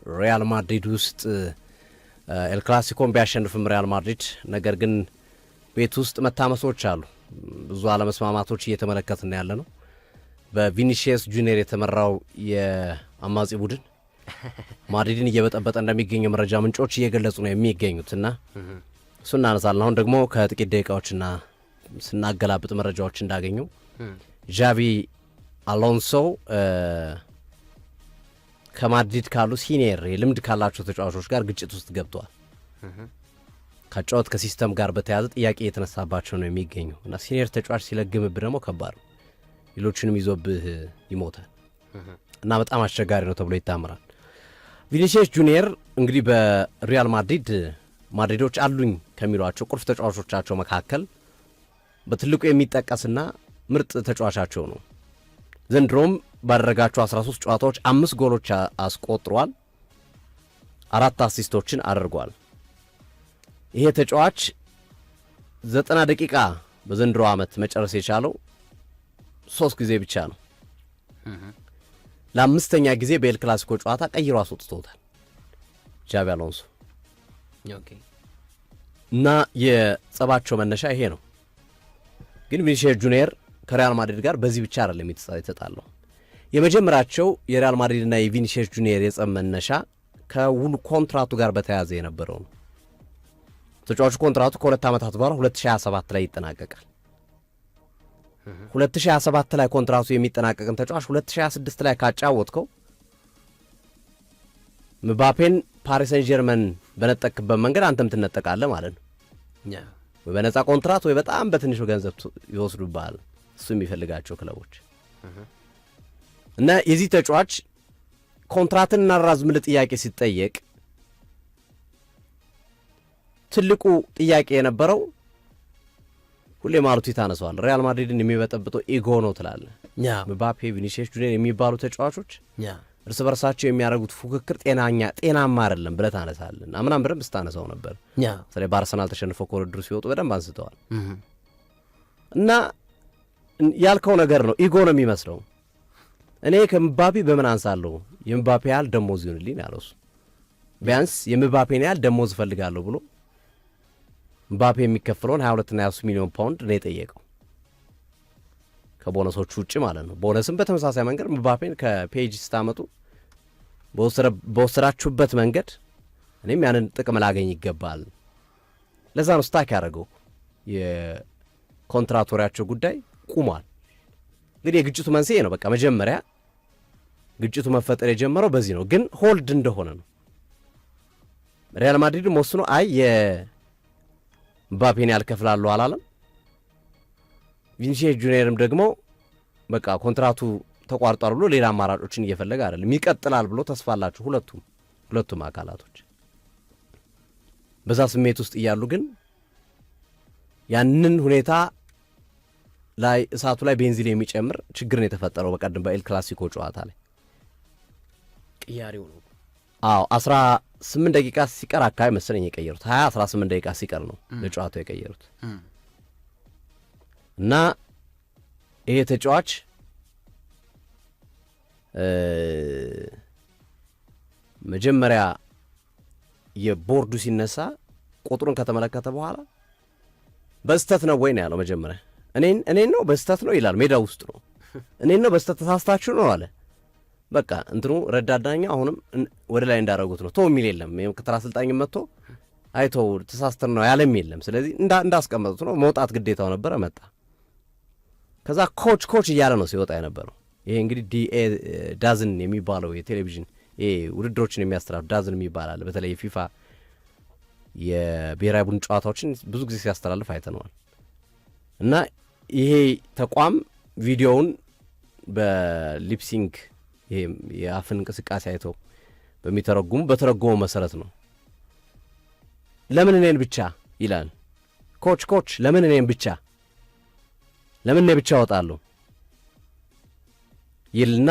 ሪያል ማድሪድ ውስጥ ኤል ክላሲኮን ቢያሸንፍም ሪያል ማድሪድ ነገር ግን ቤት ውስጥ መታመሶች አሉ። ብዙ አለመስማማቶች እየተመለከትን ያለ ነው። በቪኒሺየስ ጁኒየር የተመራው የአማጺ ቡድን ማድሪድን እየበጠበጠ እንደሚገኝ መረጃ ምንጮች እየገለጹ ነው የሚገኙትና እሱ እናነሳለን። አሁን ደግሞ ከጥቂት ደቂቃዎችና ስናገላብጥ መረጃዎች እንዳገኘው ዣቪ አሎንሶ ከማድሪድ ካሉ ሲኒየር ልምድ ካላቸው ተጫዋቾች ጋር ግጭት ውስጥ ገብተዋል። ከጨዋታ ከሲስተም ጋር በተያያዘ ጥያቄ የተነሳባቸው ነው የሚገኘው እና ሲኒየር ተጫዋች ሲለግምብህ ደግሞ ከባድ ነው፣ ሌሎችንም ይዞብህ ይሞታል እና በጣም አስቸጋሪ ነው ተብሎ ይታመራል። ቪኒሺየስ ጁኒየር እንግዲህ በሪያል ማድሪዶች አሉኝ ከሚሏቸው ቁልፍ ተጫዋቾቻቸው መካከል በትልቁ የሚጠቀስና ምርጥ ተጫዋቻቸው ነው። ዘንድሮም ባደረጋቸው 13 ጨዋታዎች 5 ጎሎች አስቆጥሯል፣ 4 አሲስቶችን አድርጓል። ይሄ ተጫዋች 90 ደቂቃ በዘንድሮ ዓመት መጨረስ የቻለው 3 ጊዜ ብቻ ነው። ለአምስተኛ ጊዜ በኤል ክላሲኮ ጨዋታ ቀይሮ አስወጥቶታል ጃቪ አሎንሶ እና የጸባቸው መነሻ ይሄ ነው። ግን ቪኒሺየስ ጁኒየር ከሪያል ማድሪድ ጋር በዚህ ብቻ አይደለም የተጣለው። የመጀመሪያቸው የሪያል ማድሪድና የቪኒሺየስ ጁኒየር የጸብ መነሻ ከውሉ ኮንትራቱ ጋር በተያያዘ የነበረው ነው። ተጫዋቹ ኮንትራቱ ከ2 ዓመታት በኋላ 2027 ላይ ይጠናቀቃል። 2027 ላይ ኮንትራቱ የሚጠናቀቅን ተጫዋች 2026 ላይ ካጫወትከው ምባፔን ፓሪስ ሰን ጀርመን በነጠቅበት መንገድ አንተም ትነጠቃለህ ማለት ነው። ወይ በነፃ ኮንትራት ወይ በጣም በትንሹ ገንዘብ ይወስዱብሃል እሱ የሚፈልጋቸው ክለቦች እና የዚህ ተጫዋች ኮንትራትን እናራዝምልህ ጥያቄ ሲጠየቅ ትልቁ ጥያቄ የነበረው ሁሌ ማሉት ይታነሳዋል። ሪያል ማድሪድን የሚበጠብጠው ኢጎ ነው ትላለህ። ምባፔ፣ ቪኒሺየስ ጁኒየር የሚባሉ ተጫዋቾች እርስ በርሳቸው የሚያደርጉት ፉክክር ጤናማ አይደለም ብለህ ታነሳለህ። አምናም በደንብ ስታነሳው ነበር። ስለዚህ በአርሰናል ተሸንፈው ከውድድሩ ሲወጡ በደንብ አንስተዋል እና ያልከው ነገር ነው። ኢጎ ነው የሚመስለው። እኔ ከምባፔ በምን አንሳለሁ? የምባፔ ያህል ደሞዝ ይሁንልኝ ያለው እሱ ቢያንስ የምባፔን ያህል ደሞዝ እፈልጋለሁ ብሎ ምባፔ የሚከፍለውን 22 እና 23 ሚሊዮን ፓውንድ ነው የጠየቀው ከቦነሶቹ ውጭ ማለት ነው። ቦነስም በተመሳሳይ መንገድ ምባፔን ከፔጅ ስታመጡ በወሰዳችሁበት መንገድ እኔም ያንን ጥቅም ላገኝ ይገባል። ለዛ ነው ስታክ ያደረገው። የኮንትራት ወሬያቸው ጉዳይ ቁሟል። እንግዲህ የግጭቱ መንስኤ ነው። በቃ መጀመሪያ ግጭቱ መፈጠር የጀመረው በዚህ ነው፣ ግን ሆልድ እንደሆነ ነው። ሪያል ማድሪድም ወስኖ አይ የምባፔን ያልከፍላለሁ አላለም። ቪኒሺየስ ጁኒየርም ደግሞ በቃ ኮንትራቱ ተቋርጧል ብሎ ሌላ አማራጮችን እየፈለገ አይደለም፣ ይቀጥላል ብሎ ተስፋ አላቸው ሁለቱም አካላቶች። በዛ ስሜት ውስጥ እያሉ ግን ያንን ሁኔታ ላይ እሳቱ ላይ ቤንዚን የሚጨምር ችግር ነው የተፈጠረው በቀደም በኤል ክላሲኮ ጨዋታ ላይ ቅያሪው ነው። 18 ደቂቃ ሲቀር አካባቢ መሰለኝ የቀየሩት 18 ደቂቃ ሲቀር ነው ለጨዋታው የቀየሩት እና ይሄ ተጫዋች መጀመሪያ የቦርዱ ሲነሳ ቁጥሩን ከተመለከተ በኋላ በስተት ነው ወይ ነው ያለው። መጀመሪያ እኔን ነው በስተት ነው ይላል። ሜዳ ውስጥ ነው እኔን ነው በስተት ተሳስታችሁ ነው አለ። በቃ እንትኑ ረዳዳኛ አሁንም ወደ ላይ እንዳረጉት ነው። ቶ የሚል የለም። የምክትል አሰልጣኝ መጥቶ አይተው ተሳስተን ነው ያለም የለም። ስለዚህ እንዳስቀመጡት ነው። መውጣት ግዴታው ነበረ። መጣ። ከዛ ኮች እያለ ነው ሲወጣ የነበረው። ይሄ እንግዲህ ዳዝን የሚባለው የቴሌቪዥን ውድድሮችን የሚያስተላልፍ ዳዝን የሚባል በተለይ የፊፋ የብሔራዊ ቡድን ጨዋታዎችን ብዙ ጊዜ ሲያስተላልፍ አይተነዋል። እና ይሄ ተቋም ቪዲዮውን በሊፕሲንግ ይሄ የአፍን እንቅስቃሴ አይተው በተረጎሙ መሰረት ነው። ለምን እኔን ብቻ ይላል ኮች ለምን እኔን ብቻ ለምን እኔ ብቻ እወጣለሁ ይልና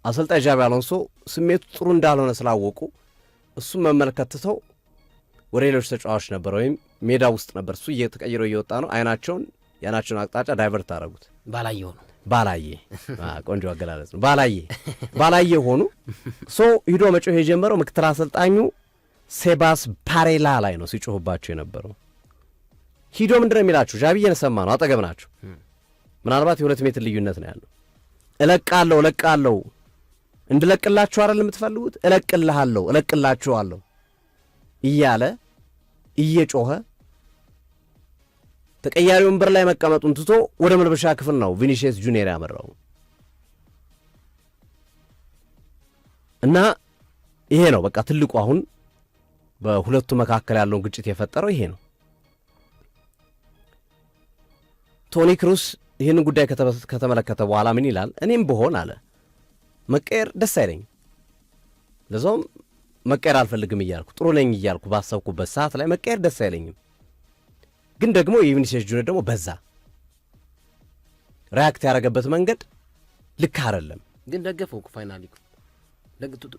አሰልጣኝ ዣቪ አሎንሶ ስሜቱ ጥሩ እንዳልሆነ ስላወቁ እሱም መመልከት ትተው ወደ ሌሎች ተጫዋቾች ነበር ወይም ሜዳ ውስጥ ነበር እሱ እየተቀየረው እየወጣ ነው። አይናቸውን ያናቸውን አቅጣጫ ዳይቨርት አደረጉት። ባላየው ነው ባላየ ቆንጆ አገላለጽ ነው። ባላየ ሆኑ። ሂዶ መጮህ የጀመረው ምክትል አሰልጣኙ ሴባስ ፓሬላ ላይ ነው ሲጮህባቸው የነበረው። ሂዶ ምንድነው የሚላችሁ? ዣቢዬን ሰማ ነው፣ አጠገብ ናቸው። ምናልባት የ2 ሜትር ልዩነት ነው ያለው። እለቃለሁ እንድለቅላችሁ አይደል የምትፈልጉት? እለቅላችኋለሁ እያለ እየጮኸ ተቀያሪ ወንበር ላይ መቀመጡን ትቶ ወደ መልበሻ ክፍል ነው ቪኒሺየስ ጁኒየር ያመራው እና ይሄ ነው በቃ ትልቁ አሁን በሁለቱ መካከል ያለውን ግጭት የፈጠረው ይሄ ነው። ቶኒ ክሩስ ይህንን ጉዳይ ከተመለከተ በኋላ ምን ይላል? እኔም ብሆን አለ መቀየር ደስ አይለኝም፣ ለዛውም መቀየር አልፈልግም እያልኩ ጥሩ ነኝ እያልኩ ባሰብኩበት ሰዓት ላይ መቀየር ደስ አይለኝም። ግን ደግሞ የቪኒሺየስ ጁኒየር ደግሞ በዛ ሪያክት ያደረገበት መንገድ ልክ አይደለም። ግን ደገፈው ፋይናሊ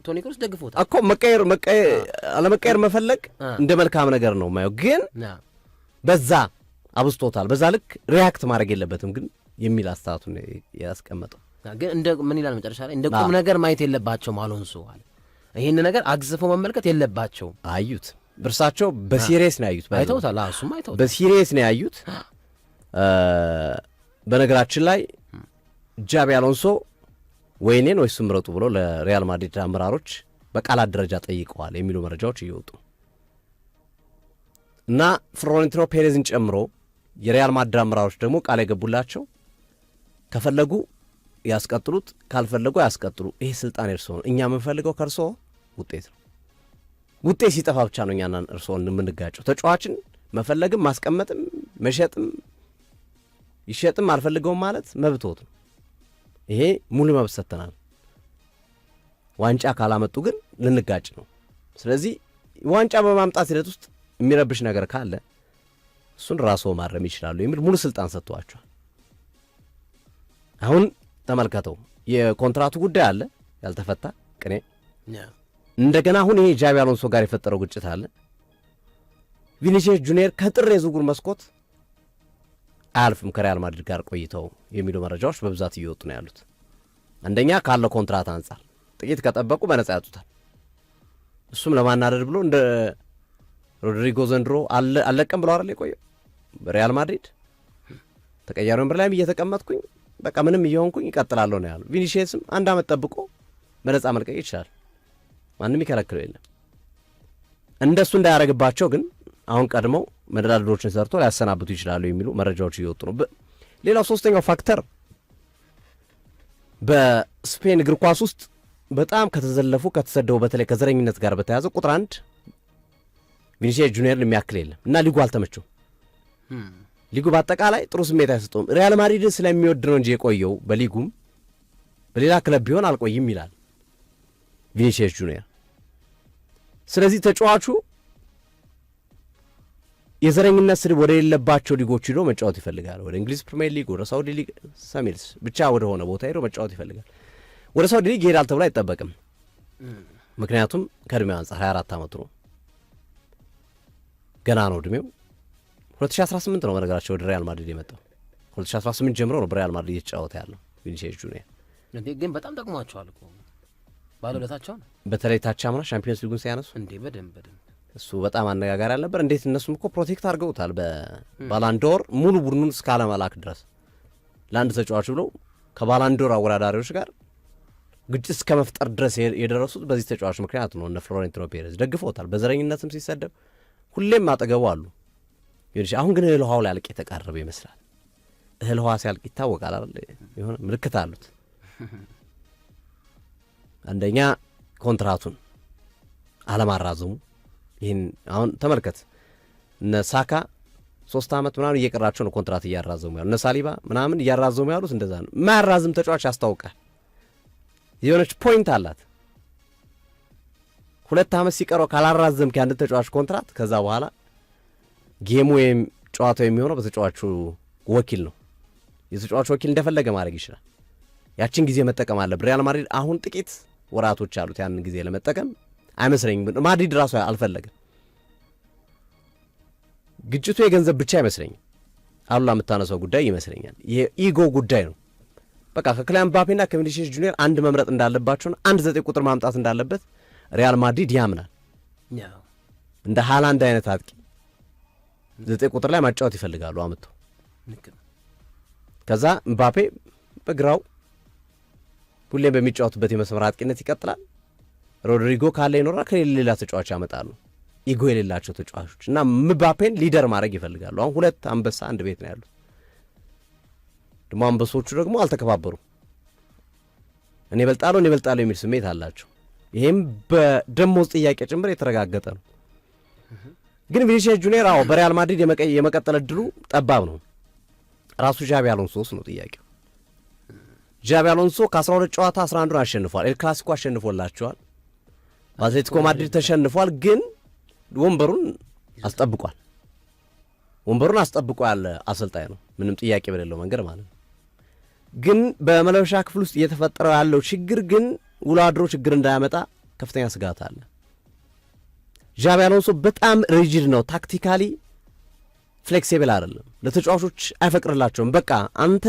ቶኒ ክሩስ ደግፎታል እኮ አለመቀየር መፈለግ እንደ መልካም ነገር ነው ማየው። ግን በዛ አብስቶታል። በዛ ልክ ሪያክት ማድረግ የለበትም ግን የሚል አስተያየቱን ያስቀመጠው ግን እንደ ምን ይላል መጨረሻ ላይ እንደ ቁም ነገር ማየት የለባቸውም አሎንሶ አለ። ይህን ነገር አግዝፎ መመልከት የለባቸውም። አዩት፣ እርሳቸው በሲሪየስ ነው ያዩት። አይተውታል፣ እሱም አይተውታል፣ በሲሪየስ ነው ያዩት። በነገራችን ላይ ጃቢ አሎንሶ ወይኔን ወይስ ምረጡ ብሎ ለሪያል ማድሪድ አመራሮች በቃላት ደረጃ ጠይቀዋል የሚሉ መረጃዎች እየወጡ እና ፍሎሬንቲኖ ፔሬዝን ጨምሮ የሪያል ማድሪድ አመራሮች ደግሞ ቃል የገቡላቸው ከፈለጉ ያስቀጥሉት፣ ካልፈለጉ ያስቀጥሉ፣ ይሄ ስልጣን የእርስዎ ነው፣ እኛ የምንፈልገው ከእርስዎ ውጤት ነው። ውጤት ሲጠፋ ብቻ ነው እኛና እርስዎን የምንጋጨው። ተጫዋችን መፈለግም ማስቀመጥም መሸጥም ይሸጥም አልፈልገውም ማለት መብቶት ነው። ይሄ ሙሉ መብት ሰጥተናል። ዋንጫ ካላመጡ ግን ልንጋጭ ነው። ስለዚህ ዋንጫ በማምጣት ሂደት ውስጥ የሚረብሽ ነገር ካለ እሱን ራስዎ ማረም ይችላሉ የሚል ሙሉ ስልጣን ሰጥቷቸዋል። አሁን ተመልከተው፣ የኮንትራቱ ጉዳይ አለ ያልተፈታ ቅኔ። እንደገና አሁን ይሄ ጃቢ አሎንሶ ጋር የፈጠረው ግጭት አለ። ቪኒሺየስ ጁኒየር ከጥር የዝውውር መስኮት አያልፍም ከሪያል ማድሪድ ጋር ቆይተው የሚሉ መረጃዎች በብዛት እየወጡ ነው ያሉት። አንደኛ ካለው ኮንትራት አንጻር ጥቂት ከጠበቁ በነጻ ያጡታል። እሱም ለማናደድ ብሎ እንደ ሮድሪጎ ዘንድሮ አለቀም ብሎ አይደል የቆየው በሪያል ማድሪድ። ተቀያሪ ወንበር ላይም እየተቀመጥኩኝ በቃ ምንም እየሆንኩኝ ይቀጥላለሁ ነው ያለው። ቪኒሺየስም 1 ዓመት ጠብቆ በነጻ መልቀቅ ይችላል፣ ማንም ይከለክለው የለም። እንደሱ እንዳያደርግባቸው ግን አሁን ቀድመው መደላድሎችን ሰርቶ ሊያሰናብቱ ይችላሉ የሚሉ መረጃዎች እየወጡ ነው። ሌላው ሶስተኛው ፋክተር በስፔን እግር ኳስ ውስጥ በጣም ከተዘለፉ ከተሰደቡ በተለይ ከዘረኝነት ጋር በተያያዘ ቁጥር 1 ቪኒሺየስ ጁኒየርን የሚያክል የለም እና ሊጉ አልተመቸው። ሊጉ በአጠቃላይ ጥሩ ስሜት አይሰጠውም። ሪያል ማድሪድን ስለሚወድ ነው እንጂ የቆየው በሊጉም በሌላ ክለብ ቢሆን አልቆይም ይላል ቪኒሺየስ ጁኒየር። ስለዚህ ተጫዋቹ የዘረኝነት ስድብ ወደ ሌለባቸው ሊጎች ሄዶ መጫወት ይፈልጋል። ወደ እንግሊዝ ፕሪሚየር ሊግ፣ ወደ ሳውዲ ሊግ ሰሜልስ ብቻ ወደ ሆነ ቦታ ሄዶ መጫወት ይፈልጋል። ወደ ሳውዲ ሊግ ይሄዳል ተብሎ አይጠበቅም። ምክንያቱም ከእድሜው አንጻር 24 ዓመቱ ነው፣ ገና ነው እድሜው። 2018 ነው በነገራቸው ወደ ሪያል ማድሪድ የመጣው። 2018 ጀምሮ ነው በሪያል ማድሪድ እየተጫወተ ያለው ቪኒሺየስ ጁኒየር። ግን በጣም ጠቅሟቸዋል እኮ ባለውለታቸው ነው። በተለይ ታች አምና ቻምፒየንስ ሊጉን ሲያነሱ እንዴ በደንብ እሱ በጣም አነጋጋሪ አልነበር? እንዴት እነሱም እኮ ፕሮቴክት አድርገውታል በባላንዶር ሙሉ ቡድኑን እስከ አለመላክ ድረስ ለአንድ ተጫዋች ብለው ከባላንዶር አወዳዳሪዎች ጋር ግጭት እስከ መፍጠር ድረስ የደረሱት በዚህ ተጫዋች ምክንያት ነው። እነ ፍሎሬንቲኖ ፔሬዝ ደግፈውታል። በዘረኝነትም ሲሰደብ ሁሌም አጠገቡ አሉ። አሁን ግን እህል ውሃው ላይ አልቅ የተቃረበ ይመስላል። እህል ውሃ ሲያልቅ ይታወቃል አይደል? የሆነ ምልክት አሉት። አንደኛ ኮንትራቱን አለማራዘሙ። ይህን አሁን ተመልከት። እነ ሳካ 3 ዓመት ምናምን እየቀራቸው ነው ኮንትራት እያራዘሙ ያሉ። እነ ሳሊባ ምናምን እያራዘሙ ያሉት እንደዛ ነው። ማያራዝም ተጫዋች ያስታውቃል። የሆነች ፖይንት አላት። 2 ዓመት ሲቀረው ካላራዘምክ ያንድ ተጫዋች ኮንትራት ከዛ በኋላ ጌሙ ወይም ጨዋታው የሚሆነው በተጫዋቹ ወኪል ነው። የተጫዋቹ ወኪል እንደፈለገ ማድረግ ይችላል። ያችን ጊዜ መጠቀም አለብን። ሪያል ማድሪድ አሁን ጥቂት ወራቶች አሉት ያንን ጊዜ ለመጠቀም አይመስለኝም። ማድሪድ ራሱ አልፈለግም። ግጭቱ የገንዘብ ብቻ አይመስለኝም። አሉላ የምታነሳው ጉዳይ ይመስለኛል የኢጎ ጉዳይ ነው። በቃ ከክሊያን ምባፔና ከቪኒሲየስ ጁኒየር አንድ መምረጥ እንዳለባቸውና አንድ 9 ቁጥር ማምጣት እንዳለበት ሪያል ማድሪድ ያምናል። እንደ ሃላንድ አይነት አጥቂ 9 ቁጥር ላይ ማጫወት ይፈልጋሉ አመጣው። ከዛ ምባፔ በግራው ሁሌም በሚጫወቱበት የመስመር አጥቂነት ይቀጥላል። ሮድሪጎ ካለ ይኖራል፣ ከሌላ ተጫዋች ያመጣሉ፣ ኢጎ የሌላቸው ተጫዋቾች እና ምባፔን ሊደር ማድረግ ይፈልጋሉ። አሁን 2 አንበሳ አንድ ቤት ነው ያሉት። ደግሞ አንበሶቹ ደግሞ አልተከባበሩም። እኔ እበልጣለሁ የሚል ስሜት አላቸው። ይሄም በደሞዝ ጥያቄ ጭምር የተረጋገጠ ነው። ግን ቪኒሲየስ ጁኒየር በሪያል ማድሪድ የመቀጠል እድሉ ጠባብ ነው። ራሱ ዣቢ አሎንሶስ ነው ጥያቄው። ዣቢ አሎንሶ ከ12 ጨዋታ 11ን አሸንፏል። ኤል ክላሲኮ አሸንፎላቸዋል። በአትሌቲኮ ማድሪድ ተሸንፏል። ግን ወንበሩን አስጠብቋል። ወንበሩን አስጠብቆ ያለ አሰልጣኝ ነው፣ ምንም ጥያቄ በሌለው መንገድ ማለት ነው። ግን በመለበሻ ክፍል ውስጥ እየተፈጠረው ያለው ችግር ግን ውሎ አድሮ ችግር እንዳያመጣ ከፍተኛ ስጋት አለ። ዣቢ አሎንሶ በጣም ሪጂድ ነው። ታክቲካሊ ፍሌክሲብል አይደለም። ለተጫዋቾች አይፈቅድላቸውም። በቃ አንተ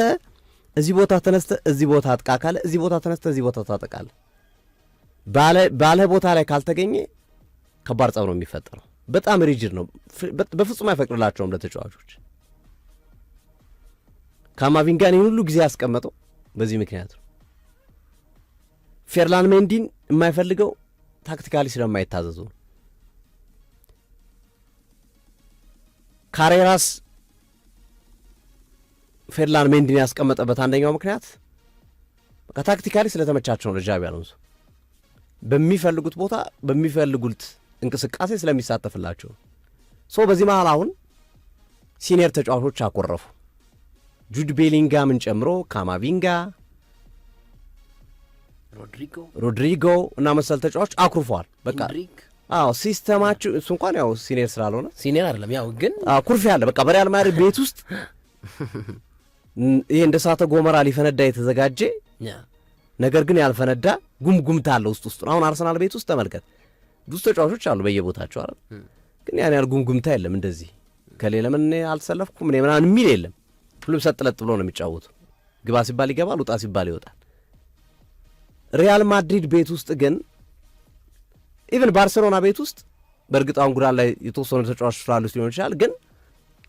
እዚህ ቦታ ተነስተ እዚህ ቦታ አጥቃ ካለ እዚህ ቦታ ተነስተ እዚህ ቦታ ታጠቃለ። ባለ ቦታ ላይ ካልተገኘ ከባድ ጸብ ነው የሚፈጠረው። በጣም ሪጂድ ነው። በፍጹም አይፈቅድላቸውም ለተጫዋቾች። ካማቪንጋን ይህን ሁሉ ጊዜ ያስቀመጠው በዚህ ምክንያት ነው። ፌርላን ሜንዲን የማይፈልገው ታክቲካሊ ስለማይታዘዙ ነው። ካሬራስ ፌርላን ሜንዲን ያስቀመጠበት አንደኛው ምክንያት በቃ ታክቲካሊ ስለተመቻቸው ነው። ለዣቢ አሎንሶ በሚፈልጉት ቦታ በሚፈልጉት እንቅስቃሴ ስለሚሳተፍላቸው በዚህ መሃል አሁን ሲኒየር ተጫዋቾች አኮረፉ። ጁድ ቤሊንጋምን ጨምሮ ካማቪንጋ፣ ሮድሪጎ እና መሰል ተጫዋቾች አኩርፈዋል። በቃ ሲስተማችሁ እሱ እንኳን ያው ሲኒየር ስላልሆነ ሲኒየር አይደለም፣ ያው ግን ኩርፊያ አለ። በቃ በሪያል ማድሪድ ቤት ውስጥ ይሄ እንደ እሳተ ገሞራ ሊፈነዳ የተዘጋጀ ነገር ግን ያልፈነዳ ጉምጉምታ አለ ውስጥ ነው። አሁን አርሰናል ቤት ውስጥ ተመልከት፣ ብዙ ተጫዋቾች አሉ በየቦታቸው አይደል፣ ግን ያን ያህል ጉምጉምታ የለም። እንደዚህ ከሌለ ምን አልተሰለፍኩም ምን ምናምን የሚል የለም። ሁሉም ሰጥለጥ ብሎ ነው የሚጫወቱ። ግባ ሲባል ይገባል፣ ውጣ ሲባል ይወጣል። ሪያል ማድሪድ ቤት ውስጥ ግን ኢቨን ባርሴሎና ቤት ውስጥ በእርግጥ አሁን ጉዳን ላይ የተወሰኑ ተጫዋቾች ስላሉት ሊሆን ይችላል፣ ግን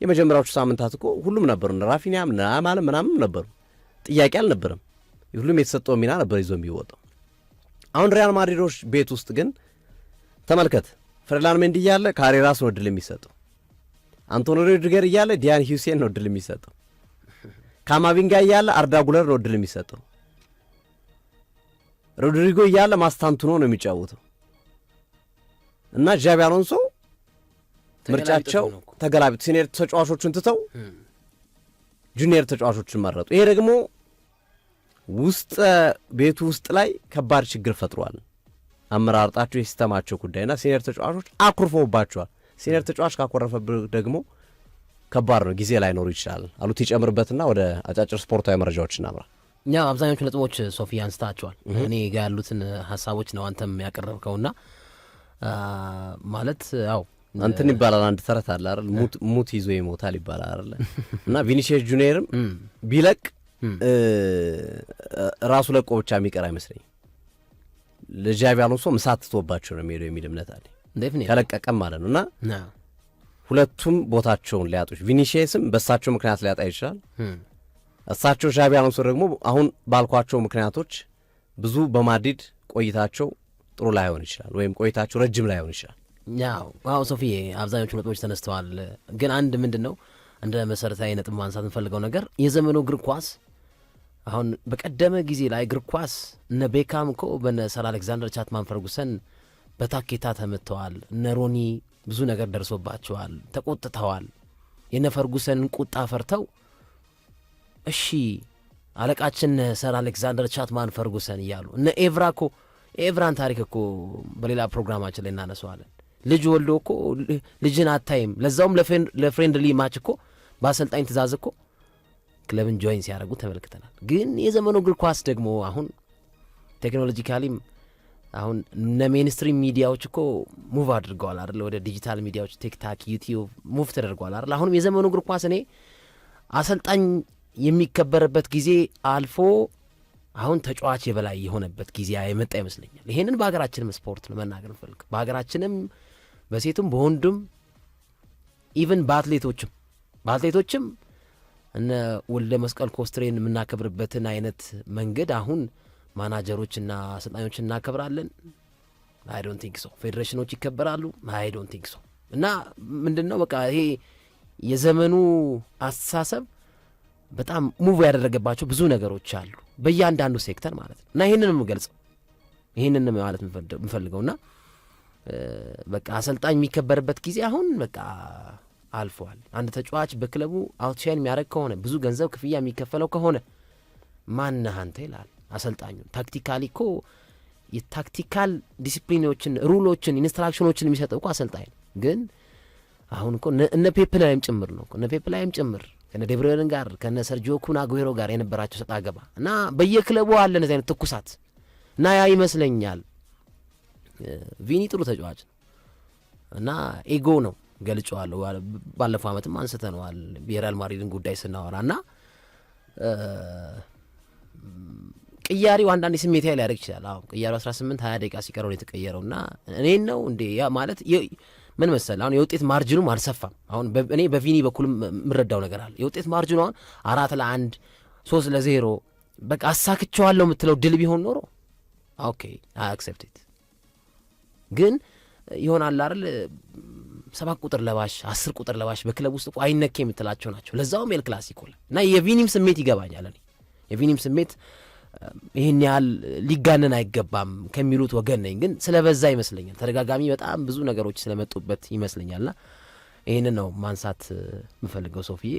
የመጀመሪያዎቹ ሳምንታት እኮ ሁሉም ነበሩ። እነ ራፊኒያም ማለት ምናምን ነበሩ፣ ጥያቄ አልነበረም። ሁሉም የተሰጠው ሚና ነበር ይዞ የሚወጣው። አሁን ሪያል ማድሪዶች ቤት ውስጥ ግን ተመልከት፣ ፌርላን ሜንዲ እያለ ካሬራስ ነው እድል የሚሰጠው። አንቶኒ ሩዲገር እያለ ዲያን ሂውሴን ነው እድል የሚሰጠው። ካማቪንጋ እያለ አርዳ ጉለር ነው እድል የሚሰጠው። ሮድሪጎ እያለ ማስታንቱኖ ነው የሚጫወተው። እና ዣቢ አሎንሶ ምርጫቸው ተገላቢጥ ሲኒየር ተጫዋቾችን ትተው ጁኒየር ተጫዋቾችን መረጡ። ይሄ ደግሞ ውስጥ ቤቱ ውስጥ ላይ ከባድ ችግር ፈጥሯል። አመራርጣቸው የሲስተማቸው ጉዳይና ሲኒየር ተጫዋቾች አኩርፈውባቸዋል። ሲኒየር ተጫዋች ካኮረፈብህ ደግሞ ከባድ ነው፣ ጊዜ ላይ ኖሩ ይችላል አሉት። ይጨምርበትና ወደ አጫጭር ስፖርታዊ መረጃዎች እናምራ። ያው አብዛኞቹ ነጥቦች ሶፊ አንስታቸዋል። እኔ ጋ ያሉትን ሀሳቦች ነው አንተም ያቀረብከውና ማለት ያው አንተን ይባላል አንድ ተረት አለ አይደል፣ ሙት ይዞ ይሞታል ይባላል አይደል። እና ቪኒሲየስ ጁኒየርም ቢለቅ ራሱ ለቆ ብቻ የሚቀር አይመስለኝም። ለዣቢ አሎንሶ ምሳት ትቶባቸው ነው የሚሄደው የሚል እምነት አለ፣ ከለቀቀም ማለት ነው። እና ሁለቱም ቦታቸውን ሊያጡ፣ ቪኒሲየስም በእሳቸው ምክንያት ሊያጣ ይችላል። እሳቸው ዣቢ አሎንሶ ደግሞ አሁን ባልኳቸው ምክንያቶች ብዙ በማድሪድ ቆይታቸው ጥሩ ላይሆን ይችላል፣ ወይም ቆይታቸው ረጅም ላይሆን ይችላል። ያው ሶፊዬ አብዛኞቹ ነጥቦች ተነስተዋል። ግን አንድ ምንድን ነው እንደ መሰረታዊ ነጥብ ማንሳት እንፈልገው ነገር የዘመኑ እግር ኳስ አሁን በቀደመ ጊዜ ላይ እግር ኳስ እነ ቤካም እኮ በነ ሰር አሌክዛንደር ቻትማን ፈርጉሰን በታኬታ ተመትተዋል። እነ ሮኒ ብዙ ነገር ደርሶባቸዋል፣ ተቆጥተዋል። የነ ፈርጉሰንን ቁጣ ፈርተው እሺ አለቃችን ሰር አሌክዛንደር ቻትማን ፈርጉሰን እያሉ እነ ኤቭራ እኮ ኤቭራን ታሪክ እኮ በሌላ ፕሮግራማችን ላይ እናነሰዋለን። ልጅ ወልዶ እኮ ልጅን አታይም፣ ለዛውም ለፍሬንድሊ ማች እኮ በአሰልጣኝ ትእዛዝ እኮ ክለብን ጆይን ሲያደርጉ ተመልክተናል። ግን የዘመኑ እግር ኳስ ደግሞ አሁን ቴክኖሎጂካሊም አሁን እነ ሜንስትሪም ሚዲያዎች እኮ ሙቭ አድርገዋል አይደል፣ ወደ ዲጂታል ሚዲያዎች ቲክታክ፣ ዩቲዩብ ሙቭ ተደርገዋል አይደል። አሁንም የዘመኑ እግር ኳስ እኔ አሰልጣኝ የሚከበርበት ጊዜ አልፎ አሁን ተጫዋች የበላይ የሆነበት ጊዜ የመጣ ይመስለኛል። ይሄንን በሀገራችንም ስፖርት ነው መናገር እንፈልግ፣ በሀገራችንም በሴቱም በወንዱም ኢቨን በአትሌቶችም እነ ወልደ መስቀል ኮስትሬን የምናከብርበትን አይነት መንገድ አሁን ማናጀሮችና አሰልጣኞች እናከብራለን። አይ ዶንት ቲንክ ሶ። ፌዴሬሽኖች ይከበራሉ። አይ ዶንት ቲንክ ሶ። እና ምንድን ነው በቃ ይሄ የዘመኑ አስተሳሰብ በጣም ሙቭ ያደረገባቸው ብዙ ነገሮች አሉ በእያንዳንዱ ሴክተር ማለት ነው። እና ይህንን የምገልጸው ይህንን ማለት የምፈልገውና በቃ አሰልጣኝ የሚከበርበት ጊዜ አሁን በቃ አልፏል። አንድ ተጫዋች በክለቡ አውትሻይን የሚያደርግ ከሆነ ብዙ ገንዘብ ክፍያ የሚከፈለው ከሆነ ማነህ አንተ ይላል አሰልጣኙ። ታክቲካሊ እኮ የታክቲካል ዲሲፕሊኖችን፣ ሩሎችን፣ ኢንስትራክሽኖችን የሚሰጠው እኮ አሰልጣኝ ነው። ግን አሁን እኮ እነ ፔፕ ላይም ጭምር ነው እነ ፔፕ ላይም ጭምር ከነ ዴብሮይን ጋር ከነ ሰርጂዮ ኩን አጉዌሮ ጋር የነበራቸው ሰጣ ገባ እና በየክለቡ አለ እንደዚህ አይነት ትኩሳት እና ያ ይመስለኛል ቪኒ ጥሩ ተጫዋች ነው እና ኤጎ ነው ገልጨዋለሁ። ባለፈው ዓመትም አንስተነዋል የሪያል ማድሪድን ጉዳይ ስናወራ እና ቅያሪው አንዳንድ ስሜት ላይ ሊያደርግ ይችላል። አሁን ቅያሪው 18-20 ደቂቃ ሲቀረው ነው የተቀየረው እና እኔን ነው እንዴ ያ ማለት ምን መሰል አሁን የውጤት ማርጅኑም አልሰፋም። አሁን እኔ በቪኒ በኩልም የምረዳው ነገር አለ። የውጤት ማርጅኑ አሁን 4-1 3-0 በቃ አሳክቸዋለሁ የምትለው ድል ቢሆን ኖሮ ኦኬ አይ አክሴፕት ኢት። ግን ይሆናል አይደል 7 ቁጥር ለባሽ 10 ቁጥር ለባሽ በክለብ ውስጥ አይነኬ የምትላቸው ናቸው። ለዛውም ኤል ክላሲኮ ላይ እና የቪኒም ስሜት ይገባኛል። እኔ የቪኒም ስሜት ይህን ያህል ሊጋነን አይገባም ከሚሉት ወገን ነኝ። ግን ስለበዛ ይመስለኛል ተደጋጋሚ በጣም ብዙ ነገሮች ስለመጡበት ይመስለኛልና ይህንን ነው ማንሳት የምፈልገው ሶፊዬ።